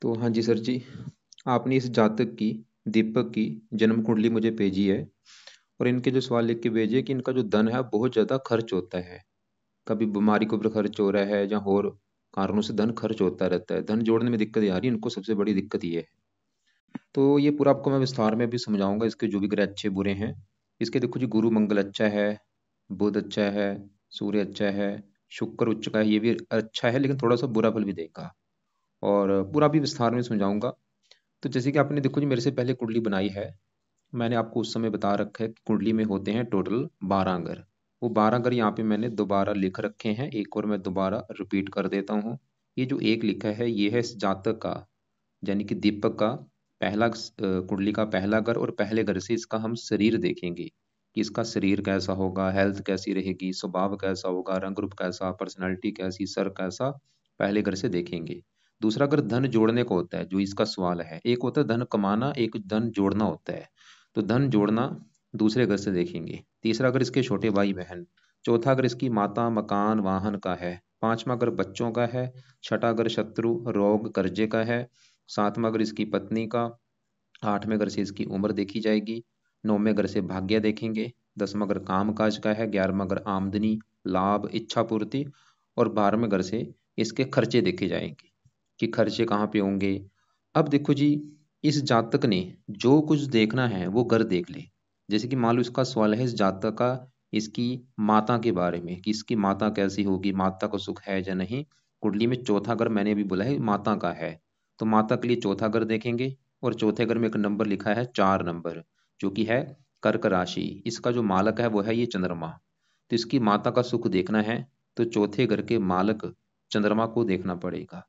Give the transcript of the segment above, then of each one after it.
तो हाँ जी सर जी, आपने इस जातक की, दीपक की जन्म कुंडली मुझे भेजी है। और इनके जो सवाल लिख के भेजे कि इनका जो धन है बहुत ज़्यादा खर्च होता है। कभी बीमारी के ऊपर खर्च हो रहा है या और कारणों से धन खर्च होता रहता है। धन जोड़ने में दिक्कत आ रही है इनको, सबसे बड़ी दिक्कत ये है। तो ये पूरा आपको मैं विस्तार में भी समझाऊंगा, इसके जो भी ग्रह अच्छे बुरे हैं। इसके देखो जी, गुरु मंगल अच्छा है, बुध अच्छा है, सूर्य अच्छा है, शुक्र उच्च का है, ये भी अच्छा है लेकिन थोड़ा सा बुरा फल भी देगा। और पूरा भी विस्तार में समझाऊंगा। तो जैसे कि आपने देखो जी, मेरे से पहले कुंडली बनाई है। मैंने आपको उस समय बता रखा है कि कुंडली में होते हैं टोटल 12 घर। वो 12 घर यहाँ पे मैंने दोबारा लिख रखे हैं, एक और मैं दोबारा रिपीट कर देता हूँ। ये जो एक लिखा है ये है इस जातक का, यानी कि दीपक का पहला कुंडली का पहला घर, और पहले घर से इसका हम शरीर देखेंगे कि इसका शरीर कैसा होगा, हेल्थ कैसी रहेगी, स्वभाव कैसा होगा, रंग रूप कैसा, पर्सनैलिटी कैसी, सर कैसा, पहले घर से देखेंगे। दूसरा घर धन जोड़ने को होता है, जो इसका सवाल है। एक होता है धन कमाना, एक धन जोड़ना होता है। तो धन जोड़ना दूसरे घर से देखेंगे। तीसरा घर इसके छोटे भाई बहन। चौथा घर इसकी माता, मकान, वाहन का है। पांचवा घर बच्चों का है। छठा घर शत्रु, रोग, कर्जे का है। सातवां घर इसकी पत्नी का। आठवें घर से इसकी उम्र देखी जाएगी। नौवें घर से भाग्य देखेंगे। 10वां घर काम काज का है। 11वां घर आमदनी, लाभ, इच्छा पूर्ति। और 12वें घर से इसके खर्चे देखे जाएंगे कि खर्चे कहाँ पे होंगे। अब देखो जी, इस जातक ने जो कुछ देखना है वो घर देख ले। जैसे कि मान लो इसका सवाल है इस जातक का, इसकी माता के बारे में कि इसकी माता कैसी होगी, माता को सुख है या नहीं। कुंडली में चौथा घर मैंने अभी बोला है माता का है। तो माता के लिए चौथा घर देखेंगे। और चौथे घर में एक नंबर लिखा है 4 नंबर, जो कि है कर्क राशि। इसका जो मालक है वो है ये चंद्रमा। तो इसकी माता का सुख देखना है तो चौथे घर के मालक चंद्रमा को देखना पड़ेगा।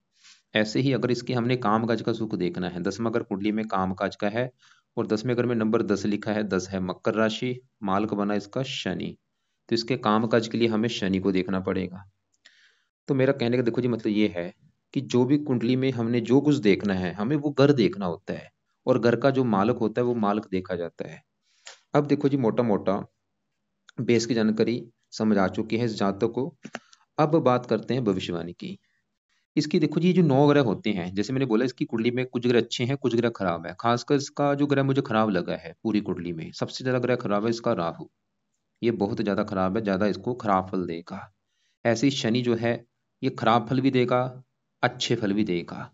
ऐसे ही अगर इसके हमने काम काज का सुख देखना है, 10वां घर कुंडली में काम काज का है। और 10वें घर में नंबर 10 लिखा है, 10 है मकर राशि, मालक बना इसका शनि। तो इसके काम काज के लिए हमें शनि को देखना पड़ेगा। तो मेरा कहने का देखो जी मतलब ये है कि जो भी कुंडली में हमने जो कुछ देखना है हमें वो घर देखना होता है। और घर का जो मालक होता है वो मालक देखा जाता है। अब देखो जी, मोटा मोटा बेस की जानकारी समझ आ चुकी है इस जातक को। अब बात करते हैं भविष्यवाणी की। इसकी देखो जी, ये जो 9 ग्रह होते हैं, जैसे मैंने बोला इसकी कुंडली में कुछ ग्रह अच्छे हैं, कुछ ग्रह खराब है। खासकर इसका जो ग्रह मुझे खराब लगा है पूरी कुंडली में, सबसे ज्यादा ग्रह खराब है इसका राहु। ये बहुत ज्यादा खराब है, ज्यादा इसको खराब फल देगा। ऐसे ही शनि जो है ये खराब फल भी देगा, अच्छे फल भी देगा।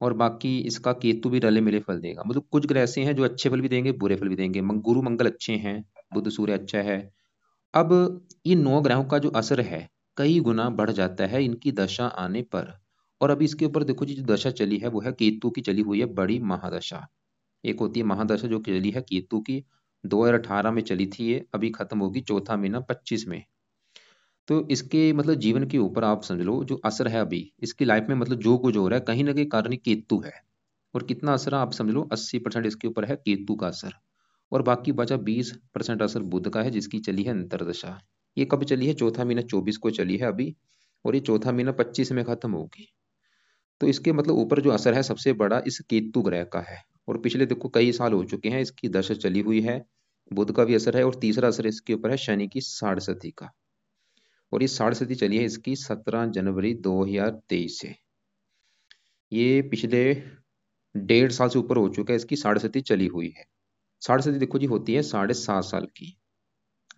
और बाकी इसका केतु भी रले मिले फल देगा। मतलब कुछ ग्रह ऐसे हैं जो अच्छे फल भी देंगे, बुरे फल भी देंगे। गुरु मंगल अच्छे हैं, बुध सूर्य अच्छा है। अब ये 9 ग्रहों का जो असर है कई गुना बढ़ जाता है इनकी दशा आने पर। और अभी इसके ऊपर देखो जी, जो दशा चली है वो है केतु की चली हुई है बड़ी महादशा। एक होती है महादशा जो चली है केतु की, 2018 में चली थी, ये अभी खत्म होगी चौथा महीना 25 में। तो इसके मतलब जीवन के ऊपर आप समझ लो जो असर है अभी इसकी लाइफ में, मतलब जो कुछ हो रहा है कहीं ना कहीं कारण केतु है। और कितना असर है आप समझ लो, 80% इसके ऊपर है केतु का असर। और बाकी बचा 20% असर बुध का है, जिसकी चली है अंतरदशा। ये कब चली है? चौथा महीना 24 को चली है अभी। और ये चौथा महीना 25 में खत्म होगी। तो इसके मतलब ऊपर जो असर है सबसे बड़ा इस केतु ग्रह का है। और पिछले देखो कई साल हो चुके हैं इसकी दशा चली हुई है। बुध का भी असर है, और तीसरा असर इसके ऊपर है शनि की साढ़ेसती का। और ये साढ़ेसती चली है इसकी 17 जनवरी 2023 से। ये पिछले 1.5 साल से ऊपर हो चुका है इसकी साढ़ेसती चली हुई है। साढ़ेसती देखो जी होती है 7.5 साल की।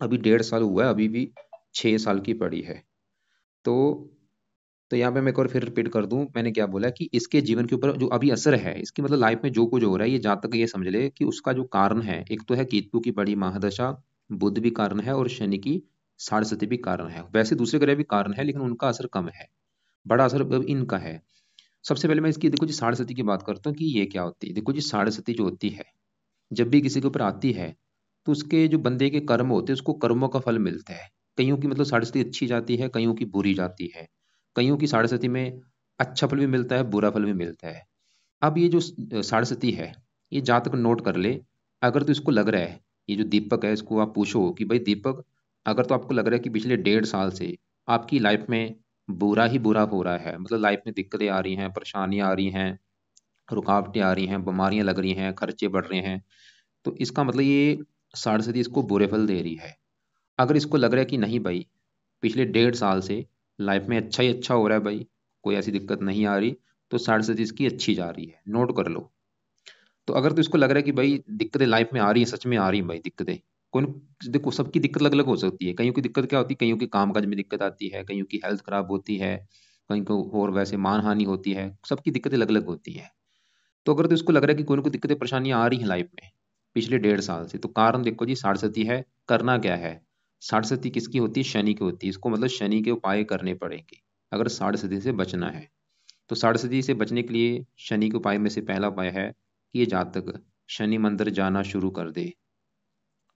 अभी 1.5 साल हुआ है, अभी भी 6 साल की पड़ी है। तो तो यहाँ पे मैं एक और फिर रिपीट कर दूं, मैंने क्या बोला कि इसके जीवन के ऊपर जो अभी असर है इसकी, मतलब लाइफ में जो कुछ हो रहा है, ये जहाँ तक ये समझ ले कि उसका जो कारण है, एक तो है केतु की बड़ी महादशा, बुध भी कारण है, और शनि की साढ़ेसती भी कारण है। वैसे दूसरे ग्रह भी कारण है लेकिन उनका असर कम है, बड़ा असर अब इनका है। सबसे पहले मैं इसकी देखो जी साढ़ेसती की बात करता हूँ कि ये क्या होती है। देखो जी, साढ़ेसती जो होती है जब भी किसी के ऊपर आती है तो उसके जो बंदे के कर्म होते हैं उसको कर्मों का फल मिलता है। कईयों की मतलब साढ़ेसती अच्छी जाती है, कईयों की बुरी जाती है। कईयों की साढ़ेसती में अच्छा फल भी मिलता है, बुरा फल भी मिलता है। अब ये जो साढ़ेसती है, ये जातक नोट कर ले। अगर तो इसको लग रहा है, ये जो दीपक है इसको आप पूछो कि भाई दीपक, अगर तो आपको लग रहा है कि पिछले 1.5 साल से आपकी लाइफ में बुरा ही बुरा हो रहा है, मतलब लाइफ में दिक्कतें आ रही हैं, परेशानियां आ रही हैं, रुकावटें आ रही हैं, बीमारियां लग रही हैं, खर्चे बढ़ रहे हैं, तो इसका मतलब ये साढ़ेसती इसको बुरे फल दे रही है। अगर इसको लग रहा है कि नहीं भाई, पिछले 1.5 साल से लाइफ में अच्छा ही अच्छा हो रहा है भाई, कोई ऐसी दिक्कत नहीं आ रही, तो 60 इसकी अच्छी जा रही है, नोट कर लो। तो अगर तो इसको लग रहा है कि भाई दिक्कतें लाइफ में आ रही है, सच में आ रही है भाई दिक्कतें, कौन, देखो सबकी दिक्कत अलग अलग हो सकती है। कईयों की दिक्कत क्या होती है, कईयों के कामकाज में दिक्कत आती है, कईयों की हेल्थ खराब होती है, कहीं को और वैसे मानहानि होती है, सबकी दिक्कतें अलग अलग होती है। तो अगर तो इसको लग रहा है कि कोई ना कोई दिक्कतें परेशानियां आ रही हैं लाइफ में पिछले 1.5 साल से, तो कारण देखो जी 60 है। करना क्या है, 60 किसकी होती है, शनि की होती है। इसको मतलब शनि के उपाय करने पड़ेंगे अगर 60 से बचना है। तो 60 से बचने के लिए शनि के उपाय में से पहला उपाय है कि ये जातक शनि मंदिर जाना शुरू कर दे।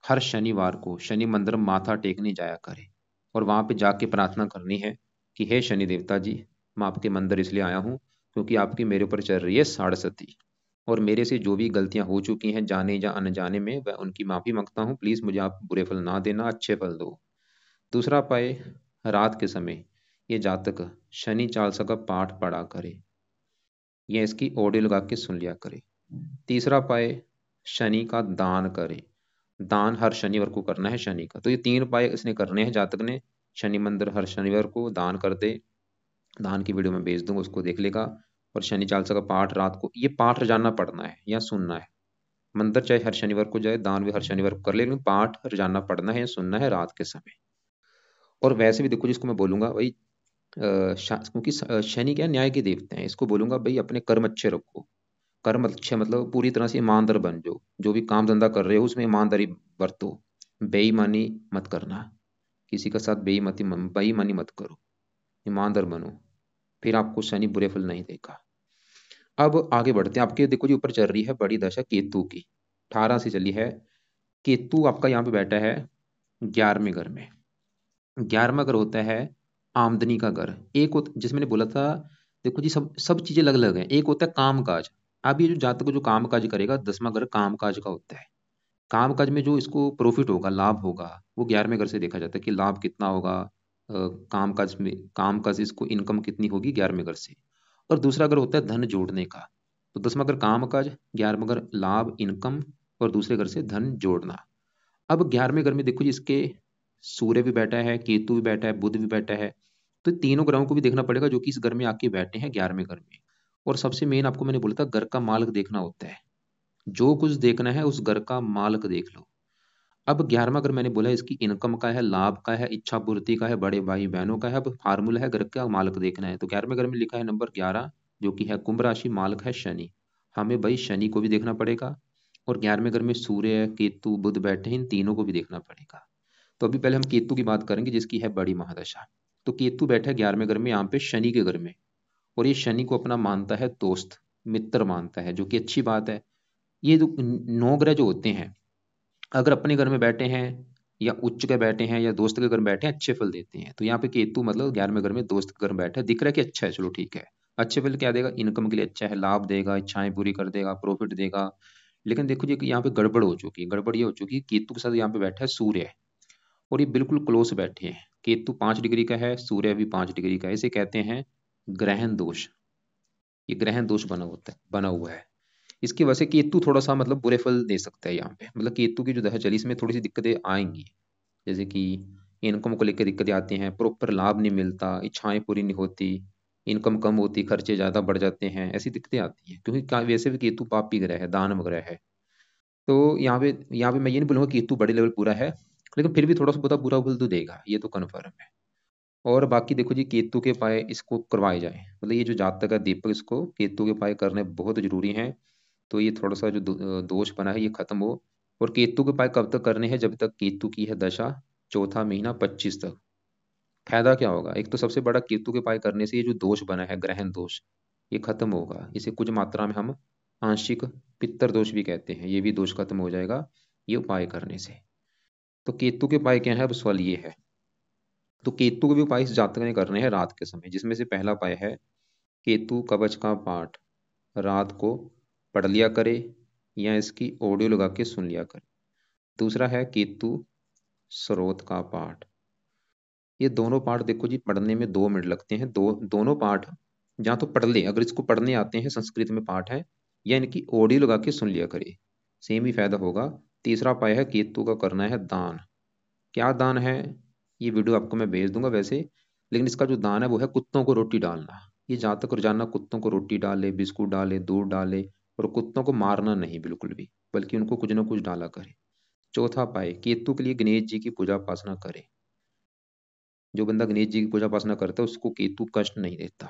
हर शनिवार को शनि मंदिर माथा टेकने जाया करे और वहां पे जाके प्रार्थना करनी है कि हे शनि देवता जी, मैं आपके मंदिर इसलिए आया हूँ क्योंकि आपकी मेरे ऊपर चल रही है 60, और मेरे से जो भी गलतियां हो चुकी हैं जाने या अनजाने में, वह उनकी माफी मांगता हूँ। प्लीज मुझे आप बुरे फल ना देना, अच्छे फल दो। दूसरा उपाय, रात के समय ये जातक शनि चालीसा का पाठ पढ़ा करे या इसकी ऑडियो लगा के सुन लिया करे। तीसरा उपाय, शनि का दान करे। दान हर शनिवार को करना है शनि का। तो ये 3 उपाय इसने करने हैं जातक ने। शनि मंदिर हर शनिवार को दान कर दे, दान की वीडियो में भेज दूंगा, उसको देख लेगा। और शनि चालीसा का पाठ रात को, ये पाठ रोजाना पढ़ना है या सुनना है। मंदिर चाहे हर शनिवार को जाए, दान भी हर शनिवार को कर ले, लेकिन पाठ रोजाना पढ़ना है या सुनना है रात के समय। और वैसे भी देखो जिसको मैं बोलूंगा भाई, क्योंकि शनि क्या है, न्याय के देवते हैं, इसको बोलूंगा भाई अपने कर्म अच्छे रखो। कर्म अच्छे मतलब पूरी तरह से ईमानदार बन जाओ, जो भी काम धंधा कर रहे हो उसमें ईमानदारी बरतो। बेईमानी मत करना, किसी के साथ बेईमानी मत करो, ईमानदार बनो, फिर आपको शनि बुरे फल नहीं देगा। अब आगे बढ़ते हैं। आपके देखो जी ऊपर चल रही है बड़ी दशा केतु की, 18 से चली है। केतु आपका यहाँ पे बैठा है 11वें घर में। 11वां घर होता है आमदनी का घर। एक जिसमें मैंने बोला था, देखो जी सब सब चीजें अलग अलग हैं। एक होता है काम काज। अब ये जो जातक जो काम काज करेगा, 10वां घर काम काज का होता है। काम काज में जो इसको प्रॉफिट होगा, लाभ होगा, वो 11वें घर से देखा जाता है कि लाभ कितना होगा। काम काज में, काम काज इसको इनकम कितनी होगी 11वें घर से। और दूसरा घर होता है धन जोड़ने का। तो 10वां घर काम काज, 11वां घर लाभ इनकम, और दूसरे घर से धन जोड़ना। अब 11वें घर में देखो जी इसके सूर्य भी बैठा है, केतु भी बैठा है, बुध भी बैठा है। तो तीनों ग्रहों को भी देखना पड़ेगा जो कि इस घर में आके बैठे हैं 11वें घर में। और सबसे मेन आपको मैंने बोला था घर का मालिक देखना होता है। जो कुछ देखना है उस घर का मालिक देख लो। अब 11वां घर मैंने बोला इसकी इनकम का है, लाभ का है, इच्छा पूर्ति का है, बड़े भाई बहनों का है। अब फार्मूला है घर का मालिक देखना है, तो 11वें घर में लिखा है नंबर 11, जो कि है कुंभ राशि, मालिक है शनि। हमें भाई शनि को भी देखना पड़ेगा, और 11वें घर में सूर्य केतु बुध बैठे हैं, इन तीनों को भी देखना पड़ेगा। तो अभी पहले हम केतु की बात करेंगे जिसकी है बड़ी महादशा। तो केतु बैठा है 11वें घर में, यहाँ पे शनि के घर में। और ये शनि को अपना मानता है दोस्त, मित्र मानता है, जो कि अच्छी बात है। ये जो 9 ग्रह जो होते हैं, अगर अपने घर में बैठे हैं या उच्च के बैठे हैं या दोस्त के घर में बैठे हैं, अच्छे फल देते हैं। तो यहाँ पे केतु मतलब 11वें घर में दोस्त के घर में बैठा है, दिख रहा है कि अच्छा है, चलो ठीक है। अच्छे फल क्या देगा, इनकम के लिए अच्छा है, लाभ देगा, इच्छाएं पूरी कर देगा, प्रॉफिट देगा। लेकिन देखो जी कि यहाँ पे गड़बड़ हो चुकी है। गड़बड़ ये हो चुकी है, केतु के साथ यहाँ पे बैठा है सूर्य, और ये बिल्कुल क्लोज बैठे हैं। केतु 5 डिग्री का है, सूर्य भी 5 डिग्री का है। इसे कहते हैं ग्रहण दोष। ये ग्रहण दोष बना हुआ है। इसकी वजह से केतु थोड़ा सा मतलब बुरे फल दे सकता है यहाँ पे। मतलब केतु की जो दशा चली इसमें थोड़ी सी दिक्कतें आएंगी, जैसे कि इनकम को लेकर दिक्कतें आती हैं, प्रॉपर लाभ नहीं मिलता, इच्छाएं पूरी नहीं होती, इनकम कम होती, खर्चे ज्यादा बढ़ जाते हैं, ऐसी दिक्कतें आती हैं। क्योंकि वैसे भी केतु पापी ग्रह है, दानव ग्रह है। तो यहाँ पे मैं ये नहीं बोलूंगा केतु बड़े लेवल पूरा है, लेकिन फिर भी थोड़ा सा बहुत बुरा फल तो देगा, ये तो कन्फर्म है। और बाकी देखो जी केतु के पाए इसको करवाए जाए, मतलब ये जो जातक है दीपक, इसको केतु के पाए करने बहुत जरूरी हैं। तो ये थोड़ा सा जो दोष बना है ये खत्म हो। और केतु के पाए कब तक करने हैं, जब तक केतु की है दशा, चौथा महीना 25 तक। फायदा क्या होगा, एक तो सबसे बड़ा केतु के पाए करने से ये जो दोष बना है ग्रहण दोष, ये खत्म होगा। इसे कुछ मात्रा में हम आंशिक पित्तर दोष भी कहते हैं, ये भी दोष खत्म हो जाएगा ये उपाय करने से। तो केतु के उपाय क्या है, अब सवाल ये है। तो केतु के भी उपाय इस जातक ने करने हैं रात के समय, जिसमें से पहला उपाय है केतु कवच का पाठ रात को पढ़ लिया करे या इसकी ऑडियो लगा के सुन लिया करे। दूसरा है केतु स्रोत का पाठ। ये दोनों पाठ देखो जी पढ़ने में 2 मिनट लगते हैं। दोनों पाठ जहाँ तो पढ़ ले, अगर इसको पढ़ने आते हैं, संस्कृत में पाठ है, या इनकी ऑडियो लगा के सुन लिया करे, सेम ही फायदा होगा। तीसरा उपाय है केतु का करना है दान। क्या दान है, ये वीडियो आपको मैं भेज दूंगा वैसे, लेकिन इसका जो दान है वो है कुत्तों को रोटी डालना। ये जातक रोजाना कुत्तों को रोटी डाले, बिस्कुट डाले, दूध डाले, और कुत्तों को मारना नहीं बिल्कुल भी, बल्कि उनको कुछ ना कुछ डाला करे। चौथा पाए, केतु के लिए गणेश जी की पूजा उपासना करे। जो बंदा गणेश जी की पूजा उपासना करता है उसको केतु कष्ट नहीं देता।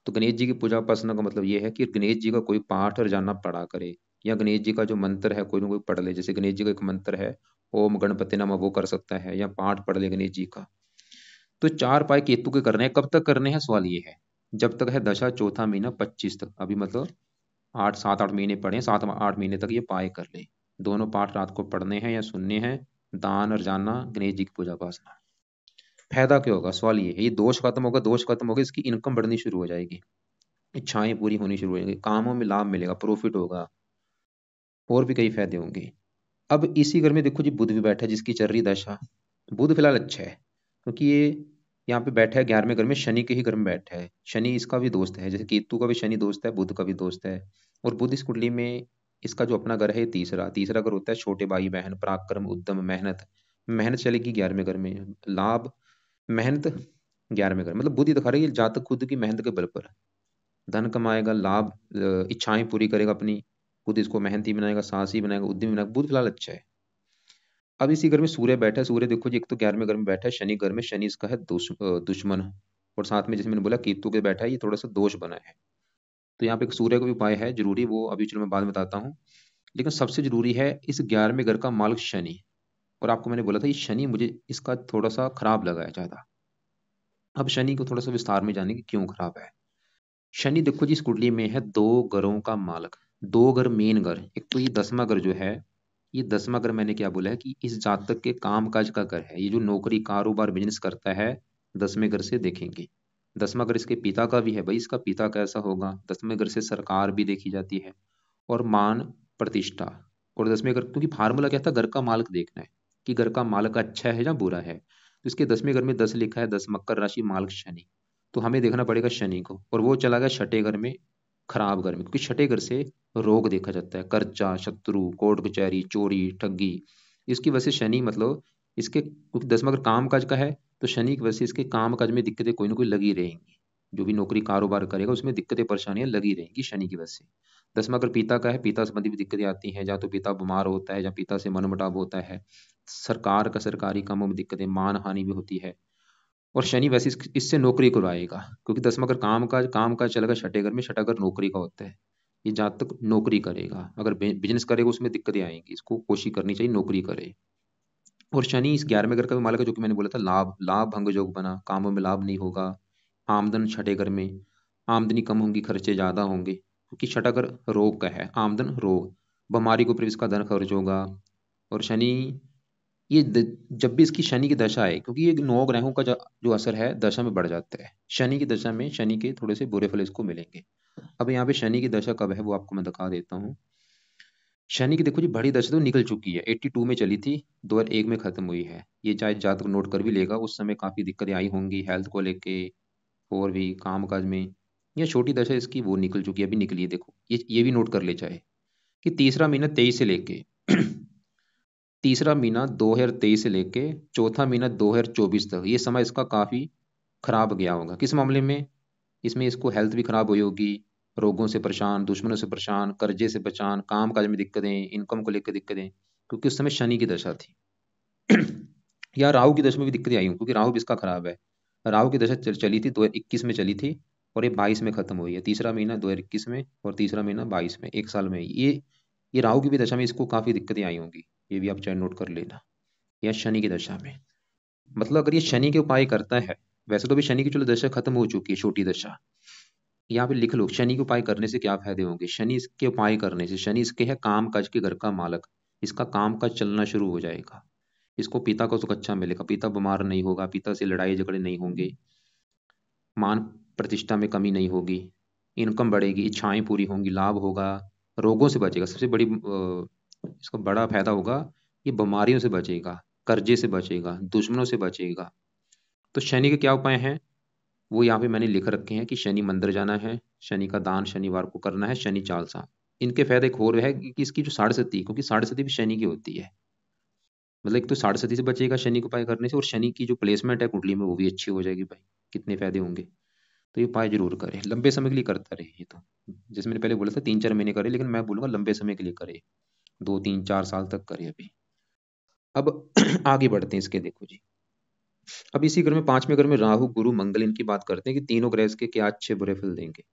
तो गणेश जी की पूजा उपासना का मतलब ये है कि गणेश जी का कोई पाठ रोजाना पढ़ा करे, या गणेश जी का जो मंत्र है कोई ना कोई पढ़ ले। जैसे गणेश जी का एक मंत्र है, ओम गणपति नमः, वो कर सकता है, या पाठ पढ़ ले गणेश जी का। तो चार पाए केतु के करने हैं। कब तक करने हैं, सवाल ये है। जब तक है दशा, चौथा महीना 25 तक, अभी मतलब 8 7 8 महीने पढ़े, 7 8 महीने तक ये पाए कर ले। दोनों पाठ रात को पढ़ने हैं या सुनने हैं। दान और जाना, गणेश जी की पूजा उपासना। फायदा क्या होगा, सवाल ये है। ये दोष खत्म होगा, दोष खत्म होगा, इसकी इनकम बढ़नी शुरू हो जाएगी, इच्छाएं पूरी होनी शुरू हो जाएंगी, कामों में लाभ मिलेगा, प्रॉफिट होगा, और भी कई फायदे होंगे। अब इसी घर में देखो जी, बुध भी बैठा है जिसकी चल रही दशा। बुध फिलहाल अच्छा है, क्योंकि ये यहाँ पे बैठा है 11वें घर में, शनि के ही घर में बैठा है। शनि इसका भी दोस्त है, जैसे केतु का भी शनि दोस्त है, बुध का भी दोस्त है। और बुध इस कुंडली में, इसका जो अपना घर है, तीसरा तीसरा घर होता है छोटे भाई बहन, पराक्रम, उद्यम, मेहनत। मेहनत चलेगी 11वें घर में, लाभ, मेहनत। 11वें घर मतलब बुध ही दिखा रही है, जातक खुद की मेहनत के बल पर धन कमाएगा, लाभ, इच्छाएं पूरी करेगा अपनी। खुद इसको मेहनती बनाएगा, साहसी बनाएगा, उद्यमी बनाएगा। बुध फिलहाल अच्छा है। अब इसी घर में सूर्य बैठा है। सूर्य देखो जी, एक तो 11वें घर में बैठा है शनि घर में, शनि इसका है दुश्मन। और साथ में जैसे मैंने बोला केतु के बैठा है, ये थोड़ा सा दोष बना है। तो यहाँ पे एक सूर्य का भी उपाय है जरूरी, वो अभी चलो मैं बाद में बताता हूँ। लेकिन सबसे जरूरी है इस 11वें घर का मालिक शनि। और आपको मैंने बोला था ये शनि मुझे इसका थोड़ा सा खराब लगा है ज्यादा। अब शनि को थोड़ा सा विस्तार में जाने की क्यों खराब है। शनि देखो जी, इस कुंडली में है दो घरों का मालक। दो घर मेन घर, एक तो ये 10वां घर जो है, ये 10वां घर मैंने क्या बोला है कि इस जातक के काम काज का घर है। ये जो नौकरी कारोबार बिजनेस करता है, 10वें घर से देखेंगे। 10वां घर इसके पिता का भी है, भाई इसका पिता कैसा होगा। 10वें घर से सरकार भी देखी जाती है, और मान, प्रतिष्ठा। और 10वें घर, क्योंकि फार्मूला क्या था, घर का मालक देखना है कि घर का मालक अच्छा है या बुरा है। तो इसके 10वें घर में 10 लिखा है, 10 मकर राशि, मालक शनि। तो हमें देखना पड़ेगा शनि को, और वो चला गया छठे घर में, खराब घर में, क्योंकि छठे घर से रोग देखा जाता है, कर्जा, शत्रु, कोर्ट कचहरी, चोरी, ठगी। इसकी वजह से शनि मतलब इसके, क्योंकि 10वां घर काम काज का है, तो शनि की वजह से इसके काम काज में दिक्कतें कोई ना कोई लगी रहेंगी। जो भी नौकरी कारोबार करेगा उसमें दिक्कतें परेशानियां लगी रहेंगी शनि की वजह से। 10वां घर पिता का है, पिता संबंधी भी दिक्कतें आती हैं, या तो पिता बीमार होता है, या पिता से मनमुटाव होता है। सरकार का, सरकारी कामों में दिक्कतें, मान हानि भी होती है। और शनि वैसे इससे नौकरी करवाएगा, क्योंकि 10वां घर काम का चलेगा छठे घर में, छठा घर नौकरी का होता है। ये जहाँ तक नौकरी करेगा, अगर बिजनेस करेगा उसमें दिक्कतें आएंगी, इसको कोशिश करनी चाहिए नौकरी करे। और शनि इस 11वें घर का भी मालिक है, जो कि मैंने बोला था, लाभ, लाभ भंग योग बना, कामों में लाभ नहीं होगा। आमदन छठे घर में, आमदनी कम होंगी, खर्चे ज्यादा होंगे, क्योंकि छठा घर रोग का है, आमदन रोग, बीमारी को इसका धन खर्च होगा। और शनि, ये जब भी इसकी शनि की दशा है, क्योंकि ये 9 ग्रहों का जो असर है दशा में बढ़ जाता है, शनि की दशा में शनि के थोड़े से बुरे फल इसको मिलेंगे। अब यहाँ पे शनि की दशा कब है वो आपको मैं दिखा देता हूँ। शनि की देखो जी, बड़ी दशा तो निकल चुकी है, 82 में चली थी, 2001 में खत्म हुई है। ये चाहे जातक नोट कर भी लेगा, उस समय काफी दिक्कतें आई होंगी हेल्थ को लेके, और भी काम काज में। या छोटी दशा इसकी वो निकल चुकी है, अभी निकली है, देखो ये भी नोट कर ले चाहे, कि तीसरा महीना 23 से लेके तीसरा महीना 2023 से लेके चौथा महीना 2024 तक, ये समय इसका काफी खराब गया होगा। किस मामले में, इसमें इसको हेल्थ भी खराब हुई होगी, रोगों से परेशान, दुश्मनों से परेशान, कर्जे से परेशान, काम काज में दिक्कतें, इनकम को लेकर दिक्कतें, क्योंकि उस समय शनि की दशा थी। या राहु की दशा में भी दिक्कतें आई हों, क्योंकि राहु भी इसका खराब है। राहु की दशा चली थी 2021 में चली थी, और ये 22 में खत्म हुई है। तीसरा महीना 2021 में, और तीसरा महीना 22 में, एक साल में। ये राहु की भी दशा में इसको काफी दिक्कतें आई होंगी, ये भी आप चाहे नोट कर लेना। या शनि की दशा में, मतलब अगर ये शनि के उपाय करता है, वैसे तो भी शनि की चलो दशा खत्म हो चुकी है, छोटी दशा। यहाँ पे लिख लो शनि के उपाय करने से क्या फायदे होंगे। शनि इसके उपाय करने से, शनि इसके है काम काज के घर का मालक, इसका काम काज चलना शुरू हो जाएगा। इसको पिता को सुख अच्छा मिलेगा, पिता बीमार नहीं होगा, पिता से लड़ाई झगड़े नहीं होंगे, मान प्रतिष्ठा में कमी नहीं होगी, इनकम बढ़ेगी, इच्छाएं पूरी होंगी, लाभ होगा, रोगों से बचेगा। सबसे बड़ी इसका बड़ा फायदा होगा, ये बीमारियों से बचेगा, कर्जे से बचेगा, दुश्मनों से बचेगा। तो शनि के क्या उपाय हैं, वो यहाँ पे मैंने लिख रखे हैं, कि शनि मंदिर जाना है, शनि का दान शनिवार को करना है, शनि चालसा। इनके फायदे एक और है कि इसकी जो साढ़े सती, क्योंकि साढ़े सती भी शनि की होती है, मतलब एक तो साढ़े सती से बचेगा शनि को उपाय करने से, और शनि की जो प्लेसमेंट है कुंडली में वो भी अच्छी हो जाएगी भाई। कितने फायदे होंगे। तो ये उपाय जरूर करें, लंबे समय के लिए करता रहे ये तो। जैसे मैंने पहले बोला था 3-4 महीने करे, लेकिन मैं बोलूँगा लंबे समय के लिए करे, 2-3-4 साल तक करे अभी। अब आगे बढ़ते हैं इसके, देखो जी। अब इसी घर में 5वें घर में राहु गुरु मंगल, इनकी बात करते हैं कि तीनों ग्रह इसके क्या अच्छे बुरे फल देंगे।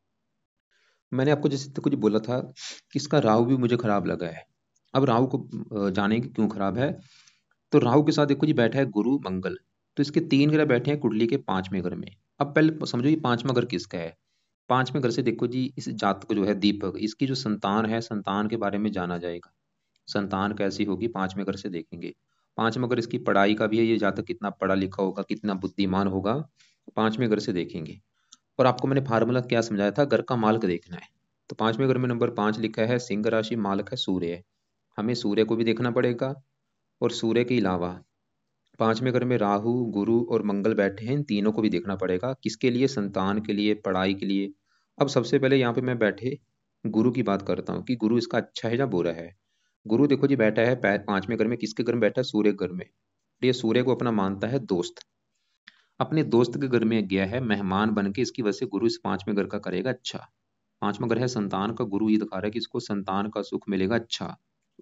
मैंने आपको जैसे तो कुछ बोला था कि इसका राहु भी मुझे खराब लगा है। अब राहु को जानेंगे क्यों खराब है। तो राहु के साथ देखो जी बैठा है गुरु मंगल, तो इसके 3 ग्रह बैठे हैं कुंडली के 5वें घर में। अब पहले समझो ये 5वां घर किसका है। 5वें घर से देखो जी इस जातक जो है दीपक, इसकी जो संतान है, संतान के बारे में जाना जाएगा। संतान कैसी होगी 5वें घर से देखेंगे। 5वां घर इसकी पढ़ाई का भी है, ये जातक कितना पढ़ा लिखा होगा, कितना बुद्धिमान होगा, 5वें घर से देखेंगे। और आपको मैंने फार्मूला क्या समझाया था, घर का मालक देखना है। तो 5वें घर में नंबर 5 लिखा है सिंह राशि, मालक है सूर्य। हमें सूर्य को भी देखना पड़ेगा। और सूर्य के अलावा 5वें घर में राहु गुरु और मंगल बैठे हैं, इन तीनों को भी देखना पड़ेगा। किसके लिए, संतान के लिए, पढ़ाई के लिए। अब सबसे पहले यहाँ पे मैं बैठे गुरु की बात करता हूँ कि गुरु इसका अच्छा है या बुरा है। गुरु देखो जी बैठा है 5वें घर में, किसके घर में बैठा है, सूर्य के घर में। ये सूर्य को अपना मानता है दोस्त, अपने दोस्त के घर में गया है मेहमान बन के, इसकी वजह से गुरु इस 5वें घर का करेगा अच्छा। 5वां घर है संतान का, गुरु ये दिखा रहा है कि इसको संतान का सुख मिलेगा अच्छा।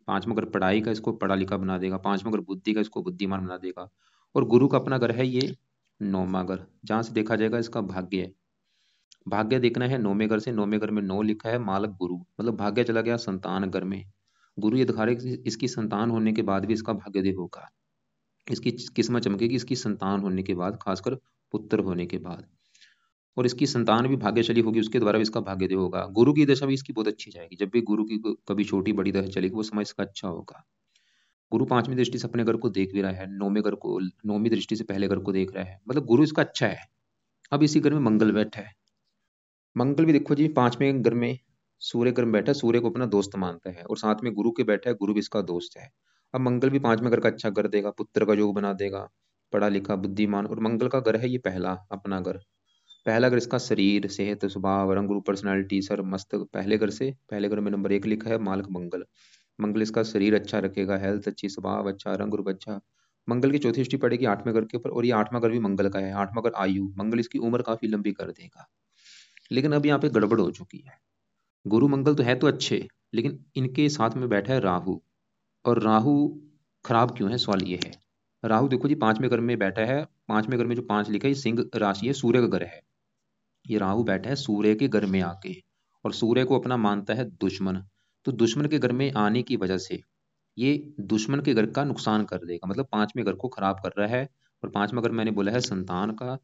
5वां घर पढ़ाई का, इसको पढ़ा लिखा बना देगा। 5वां घर बुद्धि का, इसको बुद्धिमान बना देगा। और गुरु का अपना घर है ये 9वां घर, जहां से देखा जाएगा इसका भाग्य है। भाग्य देखना है 9वें घर से, 9वें घर में 9 लिखा है, मालक गुरु, मतलब भाग्य चला गया संतान घर में। गुरु ये दिखा रहे कि इसकी संतान होने के बाद भी इसका भाग्यदेव होगा, इसकी किस्मत चमकेगी इसकी संतान होने के बाद, खासकर पुत्र होने के बाद। और इसकी संतान भी भाग्यशाली होगी, उसके द्वारा भी इसका भाग्यदेव होगा। गुरु की दशा भी इसकी बहुत अच्छी जाएगी, जब भी गुरु की कभी छोटी बड़ी दशा चलेगी वो समय इसका अच्छा होगा। गुरु 5वीं दृष्टि से अपने घर को देख भी रहा है, 9वें घर को, 9वीं दृष्टि से पहले घर को देख रहा है, मतलब गुरु इसका अच्छा है। अब इसी घर में मंगल बैठा है। मंगल भी देखो जी 5वें घर में सूर्य घर में बैठा है, सूर्य को अपना दोस्त मानता है, और साथ में गुरु के बैठा है, गुरु भी इसका दोस्त है। अब मंगल भी 5वें घर का अच्छा कर देगा, पुत्र का योग बना देगा, पढ़ा लिखा बुद्धिमान। और मंगल का घर है ये पहला, अपना घर। पहला घर इसका शरीर, सेहत, स्वभाव, रंग रूप, पर्सनैलिटी, सर मस्तक। पहले घर से, पहले घर में नंबर 1 लिखा है मालक मंगल। मंगल इसका शरीर अच्छा रखेगा, हेल्थ अच्छी, स्वभाव अच्छा, रंग रूप अच्छा। मंगल की चौथी दृष्टि पड़ेगी 8वें घर के ऊपर, और ये 8वां घर भी मंगल का है। 8वां घर आयु, मंगल इसकी उम्र काफी लंबी कर देगा। लेकिन अब यहाँ पे गड़बड़ हो चुकी है। गुरु मंगल तो है तो अच्छे, लेकिन इनके साथ में बैठा है राहु। और राहु खराब क्यों है, सवाल ये है। राहु देखो जी 5वें घर में बैठा है। 5वें घर में जो 5 लिखा है ये सिंह राशि है, सूर्य का घर है। ये राहु बैठा है सूर्य के घर में आके, और सूर्य को अपना मानता है दुश्मन। तो दुश्मन के घर में आने की वजह से ये दुश्मन के घर का नुकसान कर देगा, मतलब 5वें घर को खराब कर रहा है। और 5वां घर मैंने बोला है संतान का।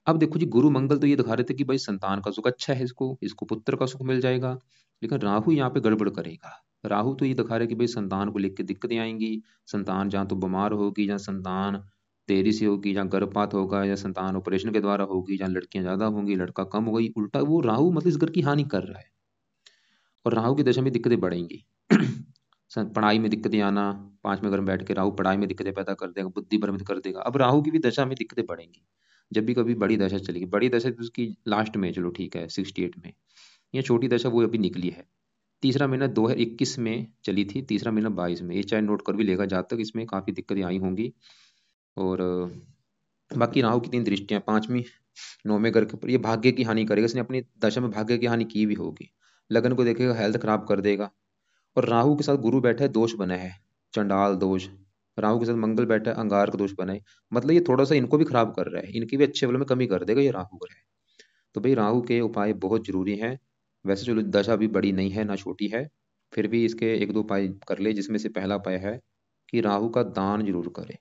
अब देखो जी गुरु मंगल तो ये दिखा रहे थे कि भाई संतान का सुख अच्छा है, इसको इसको पुत्र का सुख मिल जाएगा। लेकिन राहु यहाँ पे गड़बड़ करेगा। राहु तो ये दिखा रहे कि भाई संतान को लेकर दिक्कतें आएंगी। संतान जहाँ तो बीमार होगी, जहाँ संतान देरी से होगी, जहाँ गर्भपात होगा, या संतान ऑपरेशन के द्वारा होगी, जहाँ लड़कियां ज्यादा होंगी लड़का कम होगी, उल्टा वो राहु मतलब इस घर की हानि कर रहा है। और राहु की दशा में दिक्कतें बढ़ेंगी। पढ़ाई में दिक्कतें आना, 5वें घर में बैठ के राहु पढ़ाई में दिक्कतें पैदा कर देगा, बुद्धि भ्रमित कर देगा। अब राहु की भी दशा में दिक्कतें बढ़ेंगी। जब भी कभी बड़ी दशा चलेगी, बड़ी दशा तो उसकी लास्ट में, चलो ठीक है 68 में, ये छोटी दशा वो अभी निकली है। तीसरा महीना 2021 में चली थी, तीसरा महीना 22 में, ये चाहे नोट कर भी लेगा जातक, इसमें काफी दिक्कतें आई होंगी। और बाकी राहु की 3 दृष्टियां, 5वीं 9वें घर के ऊपर, ये भाग्य की हानि करेगा, इसने अपनी दशा में भाग्य की हानि की भी होगी। लगन को देखेगा, हेल्थ खराब कर देगा। और राहु के साथ गुरु बैठा है, दोष बना है चंडाल दोष। राहु के साथ मंगल बैठा है, अंगारक दोष बना है। मतलब ये थोड़ा सा इनको भी खराब कर रहा है, इनकी भी अच्छे बल में कमी कर देगा ये राहु ग्रह। तो भाई राहु के उपाय बहुत जरूरी हैं। वैसे चलो दशा भी बड़ी नहीं है ना छोटी है, फिर भी इसके 1-2 उपाय कर ले, जिसमें से पहला उपाय है कि राहु का दान जरूर करे।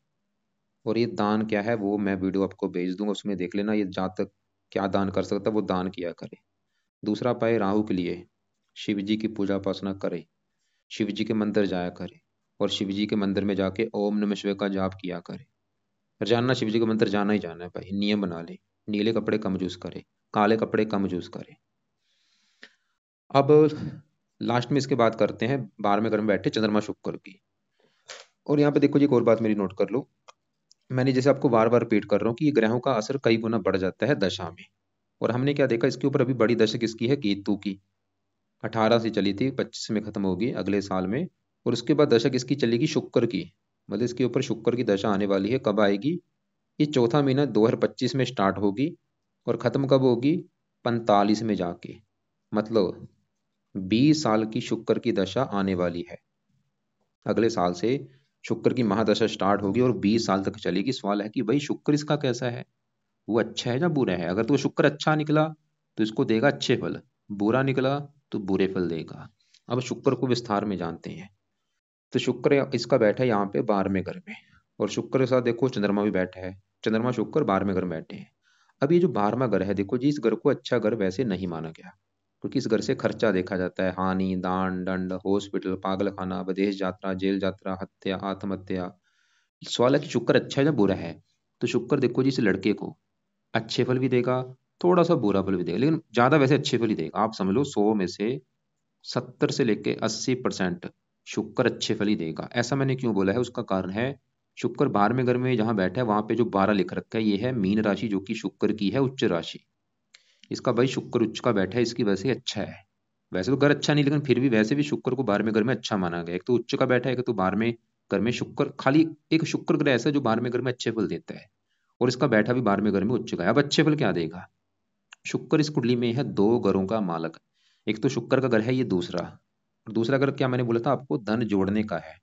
और ये दान क्या है वो मैं वीडियो आपको भेज दूंगा, उसमें देख लेना ये जातक क्या दान कर सकता है, वो दान किया करे। दूसरा उपाय राहु के लिए शिव जी की पूजा उपासना करे, शिव जी के मंदिर जाया करे, और शिव जी के मंदिर में जाके ओम नमः शिवाय का जाप किया करे। रोजाना शिव जी के मंदिर जाना ही जाना है भाई, नियम बना ले। नीले कपड़े कम यूज करे, काले कपड़े कम यूज करे। अब लास्ट में इसके बात करते हैं 12वें घर में बैठे चंद्रमा शुक्र की। और यहाँ पे देखो जी एक और बात मेरी नोट कर लो। मैंने जैसे आपको बार बार रिपीट कर रहा हूँ कि ये ग्रहों का असर कई गुना बढ़ जाता है दशा में। और हमने क्या देखा इसके ऊपर, अभी बड़ी दशा किसकी है, केतु की। 18 से चली थी, 25 में खत्म होगी अगले साल में। और उसके बाद दशा किसकी चलेगी, शुक्र की। मतलब इसके ऊपर शुक्र की दशा आने वाली है, कब आएगी, ये चौथा महीना 2025 में स्टार्ट होगी। और खत्म कब होगी, 45 में जाके, मतलब 20 साल की शुक्र की दशा आने वाली है। अगले साल से शुक्र की महादशा स्टार्ट होगी और 20 साल तक चलेगी। सवाल है कि भाई शुक्र इसका कैसा है, वो अच्छा है या बुरा है। अगर तो शुक्र अच्छा निकला तो इसको देगा अच्छे फल, बुरा निकला तो बुरे फल देगा। अब शुक्र को विस्तार में जानते हैं। तो शुक्र इसका बैठा है यहाँ पे 12वें घर में, और शुक्र के साथ देखो चंद्रमा भी बैठा है। चंद्रमा शुक्र 12वें घर में बैठे हैं। अब ये जो 12वां घर है, देखो जी, इस घर को अच्छा घर वैसे नहीं माना गया, क्योंकि इस घर से खर्चा देखा जाता है, हानि, दान, दंड, हॉस्पिटल, पागल खाना, विदेश यात्रा, जेल यात्रा, हत्या, आत्महत्या। सवाल है कि शुक्र अच्छा है या बुरा है। तो शुक्र देखो जी, इस लड़के को अच्छे फल भी देगा, थोड़ा सा बुरा फल भी देगा, लेकिन ज्यादा वैसे अच्छे फल ही देगा। आप समझ लो 100 में से 70 से लेके 80% शुक्र अच्छे फल ही देगा। ऐसा मैंने क्यों बोला है, उसका कारण है, शुक्र 12वें घर में जहां बैठा है वहां पे जो 12 लिख रखा है, ये है मीन राशि, जो कि शुक्र की है उच्च राशि। इसका भाई शुक्र उच्च का बैठा है, इसकी वजह से अच्छा है। वैसे तो घर अच्छा नहीं, लेकिन फिर भी वैसे भी शुक्र को 12वें घर में अच्छा माना गया। एक तो उच्च का बैठा है, एक तो 12वें घर में शुक्र, खाली एक शुक्र ग्रह ऐसा जो 12वें घर में अच्छे फल देता है, और इसका बैठा भी 12वें घर में उच्च का है। अब अच्छे फल क्या देगा। शुक्र इस कुंडली में है 2 घरों का मालक। एक तो शुक्र का घर है ये, दूसरा, और दूसरा घर क्या मैंने बोला था आपको, धन जोड़ने का है,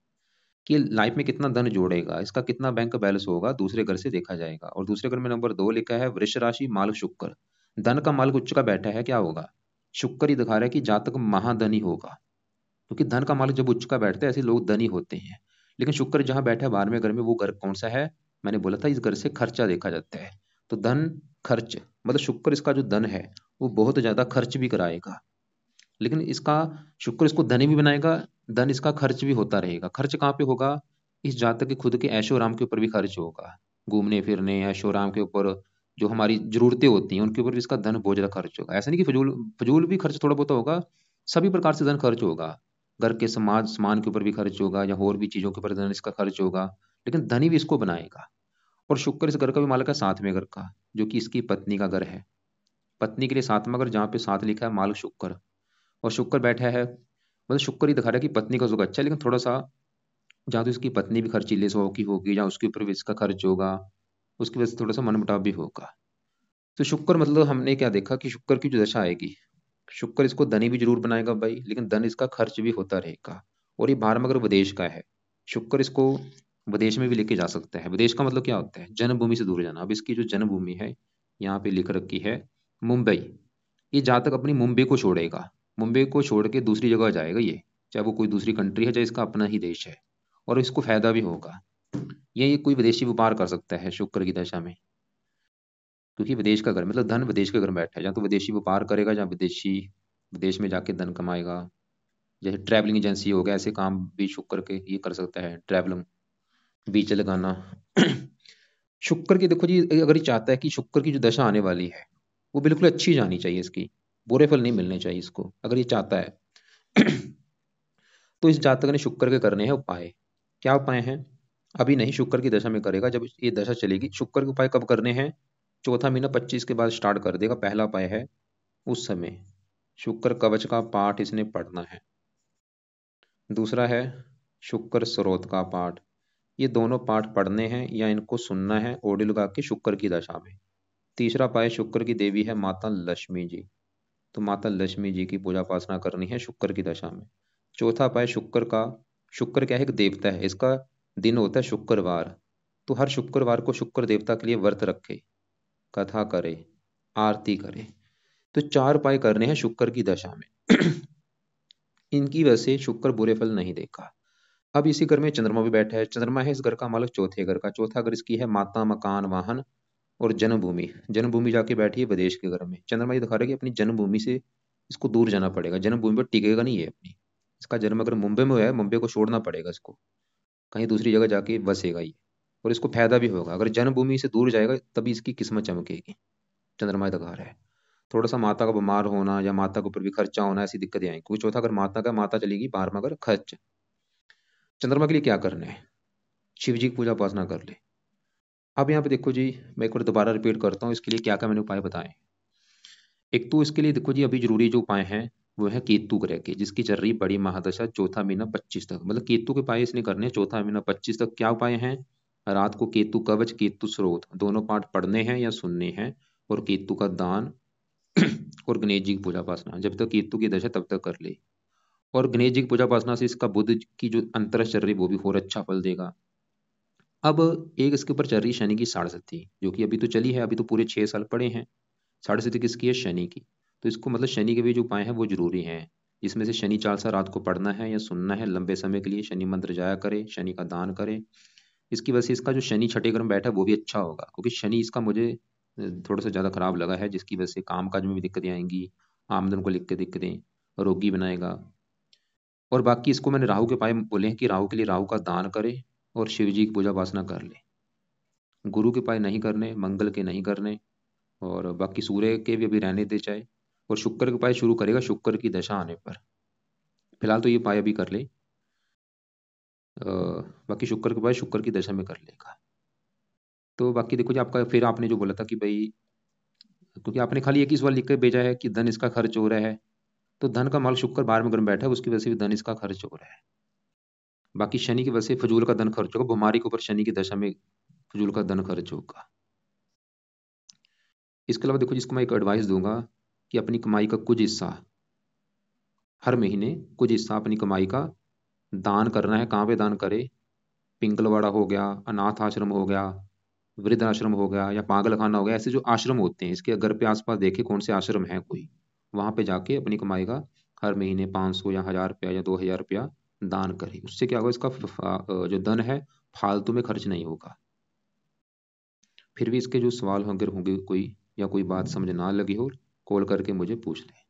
कि लाइफ में कितना धन जोड़ेगा, इसका कितना बैंक बैलेंस होगा, दूसरे घर से देखा जाएगा। और दूसरे घर में नंबर 2 लिखा है वृष राशि, मालक शुक्र। धन का मालक उच्च का बैठा है, क्या होगा, शुक्र ही दिखा रहा है कि जातक महाधनी होगा, क्योंकि धन का मालक जब उच्च का बैठता है ऐसे लोग धनी होते हैं। लेकिन शुक्र जहां बैठा है 12वें घर में, वो घर कौन सा है, मैंने बोला था इस घर से खर्चा देखा जाता है। तो धन, खर्च, मतलब शुक्र इसका जो धन है वो बहुत ज्यादा खर्च भी कराएगा, लेकिन इसका शुक्र इसको धनी भी बनाएगा, धन इसका खर्च भी होता रहेगा। खर्च कहाँ पे होगा, इस जातक के खुद के ऐशो आराम के ऊपर भी खर्च होगा, घूमने फिरने, ऐशो आराम के ऊपर, जो हमारी जरूरतें होती हैं उनके ऊपर भी इसका धन बहुत ज्यादा खर्च होगा। ऐसा नहीं कि फजूल फजूल भी खर्च थोड़ा बहुत होगा, सभी प्रकार से धन खर्च होगा। घर के समाज सामान के ऊपर भी खर्च होगा, या और भी चीजों के ऊपर धन इसका खर्च होगा, लेकिन धनी भी इसको बनाएगा। और शुक्र इस घर का भी मालक है 7वें घर का, जो कि इसकी पत्नी का घर है। पत्नी के लिए 7वां घर, जहाँ पे 7 लिखा है, मालक शुक्र। और शुक्र बैठा है, मतलब शुक्र ही दिखा रहा है कि पत्नी का सुख अच्छा है, लेकिन थोड़ा सा जहाँ तो इसकी पत्नी भी खर्चीले स्वभाव की होगी, या उसके ऊपर भी इसका खर्च होगा, उसकी वजह से थोड़ा सा मनमुटाव भी होगा। तो शुक्र मतलब हमने क्या देखा कि शुक्र की जो दशा आएगी, शुक्र इसको धनी भी जरूर बनाएगा भाई, लेकिन धन इसका खर्च भी होता रहेगा। और ये 12वां घर विदेश का है, शुक्र इसको विदेश में भी लेके जा सकता है। विदेश का मतलब क्या होता है, जन्मभूमि से दूर जाना। अब इसकी जो जन्मभूमि है यहाँ पे लिख रखी है मुंबई। ये जहाँ तक अपनी मुंबई को छोड़ेगा, मुंबई को छोड़ के दूसरी जगह जाएगा ये, चाहे वो कोई दूसरी कंट्री है, चाहे इसका अपना ही देश है, और इसको फायदा भी होगा। ये कोई विदेशी व्यापार कर सकता है शुक्र की दशा में, क्योंकि विदेश का घर मतलब धन विदेश के घर में बैठा है, जहाँ तो विदेशी व्यापार करेगा, जहाँ विदेशी विदेश में जाके धन कमाएगा। जैसे ट्रैवलिंग एजेंसी हो गया, ऐसे काम भी शुक्र के ये कर सकता है, ट्रैवलिंग, बीच लगाना। शुक्र की देखो जी, अगर ये चाहता है कि शुक्र की जो दशा आने वाली है वो बिल्कुल अच्छी जानी चाहिए, इसकी बुरे फल नहीं मिलने चाहिए इसको, अगर ये चाहता है तो इस जातक ने शुक्र के करने हैं उपाय। क्या उपाय हैं, अभी नहीं, शुक्र की दशा में करेगा, जब ये दशा चलेगी। शुक्र के उपाय कब करने हैं, चौथा महीना 25 के बाद स्टार्ट कर देगा। पहला उपाय है उस समय शुक्र कवच का पाठ इसने पढ़ना है। दूसरा है शुक्र स्रोत का पाठ। ये दोनों पाठ पढ़ने हैं या इनको सुनना है ऑडियो लगा के शुक्र की दशा में। तीसरा पाए, शुक्र की देवी है माता लक्ष्मी जी, तो माता लक्ष्मी जी की पूजा उपासना करनी है शुक्र की दशा में। चौथा पाए, शुक्र क्या है, एक देवता है, इसका दिन होता है शुक्रवार, तो हर शुक्रवार को शुक्र देवता के लिए व्रत रखे, कथा करे, आरती करे। तो 4 उपाय करने हैं शुक्र की दशा में। इनकी वजह से शुक्र बुरे फल नहीं देगा। अब इसी घर में चंद्रमा भी बैठा है। चंद्रमा है इस घर का मालक चौथे घर का। चौथा घर इसकी है माता, मकान, वाहन और जन्मभूमि। जन्मभूमि जाके बैठी है विदेश के घर में। चंद्रमा ये दिखा रहा है कि अपनी जन्मभूमि से इसको दूर जाना पड़ेगा, जन्मभूमि पर टिकेगा नहीं है अपनी। इसका जन्म अगर मुंबई में हुआ है, मुंबई को छोड़ना पड़ेगा इसको, कहीं दूसरी जगह जाके बसेगा ये, और इसको फायदा भी होगा। अगर जन्मभूमि से दूर जाएगा तभी इसकी किस्मत चमकेगी, चंद्रमा दिखा रहा है। थोड़ा सा माता का बीमार होना या माता के ऊपर भी खर्चा होना, ऐसी दिक्कतें आएंगी, क्योंकि चौथा अगर माता का, माता चलेगी 12वां अगर खर्च। चंद्रमा के लिए क्या करना है, शिव जी की पूजा उपासना कर ले। अब यहाँ पे देखो जी, मैं एक बार दोबारा रिपीट करता हूँ, इसके लिए क्या क्या मैंने उपाय बताए। एक तो इसके लिए देखो जी, अभी जरूरी जो उपाय हैं वो है केतु ग्रह के, जिसकी चल रही बड़ी महादशा चौथा महीना 25 तक, मतलब केतु के उपाय इसने करने हैं चौथा महीना 25 तक। क्या उपाय हैं, रात को केतु कवच, केतु स्रोत दोनों पाठ पढ़ने हैं या सुनने हैं, और केतु का दान और गणेश जी की पूजा उपासना जब तक केतु की दशा तब तक कर ले। और गणेश जी की पूजा उपासना से इसका बुध की जो अंतरश चल रही वो भी और अच्छा फल देगा। अब एक इसके ऊपर चल रही शनि की साढ़े जो कि अभी तो चली है, अभी तो पूरे 6 साल पड़े हैं। साढ़े किसकी है? शनि की। तो इसको मतलब शनि के भी जो उपाय हैं वो जरूरी हैं। इसमें से शनि चालीसा रात को पढ़ना है या सुनना है लंबे समय के लिए, शनि मंत्र जाया करे, शनि का दान करे। इसकी वजह से इसका जो शनि छठे घर में बैठा है वो भी अच्छा होगा, क्योंकि शनि इसका मुझे थोड़ा सा ज़्यादा खराब लगा है, जिसकी वजह से काम काज में भी दिक्कतें आएंगी, आमदन को लेकर दिक्कतें, रोगी बनाएगा। और बाकी इसको मैंने राहु के उपाय बोले हैं कि राहु के लिए राहु का दान करे और शिव जी की पूजा उपासना कर ले। गुरु के उपाय नहीं करने, मंगल के नहीं करने, और बाकी सूर्य के भी अभी रहने दे चाहे। और शुक्र के उपाय शुरू करेगा शुक्र की दशा आने पर। फिलहाल तो ये उपाय अभी कर ले। बाकी शुक्र के उपाय शुक्र की दशा में कर लेगा। तो बाकी देखो जी, आपका फिर आपने जो बोला था कि भाई, क्योंकि आपने खाली एक ही सवाल लिख के भेजा है कि धन इसका खर्च हो रहा है, तो धन का माल शुक्र 12वें घर में बैठा है, उसकी वजह से भी धन इसका खर्च हो रहा है। बाकी शनि की वजह से फजूल का धन खर्च होगा, बीमारी के ऊपर शनि की दशा में फजूल का धन खर्च होगा। इसके अलावा देखो, जिसको मैं एक एडवाइस दूंगा कि अपनी कमाई का कुछ हिस्सा हर महीने, कुछ हिस्सा अपनी कमाई का दान करना है। कहाँ पे दान करे? पिंगलवाड़ा हो गया, अनाथ आश्रम हो गया, वृद्ध आश्रम हो गया, या पागल खाना हो गया। ऐसे जो आश्रम होते हैं, इसके घर पे आसपास देखे कौन से आश्रम है कोई, वहां पे जाके अपनी कमाई का हर महीने 500 या 1000 रुपया या 2000 रुपया दान करे। उससे क्या होगा, इसका जो धन है फालतू में खर्च नहीं होगा। फिर भी इसके जो सवाल अगर होंगे कोई, या कोई बात समझ ना लगी हो, कॉल करके मुझे पूछ लें।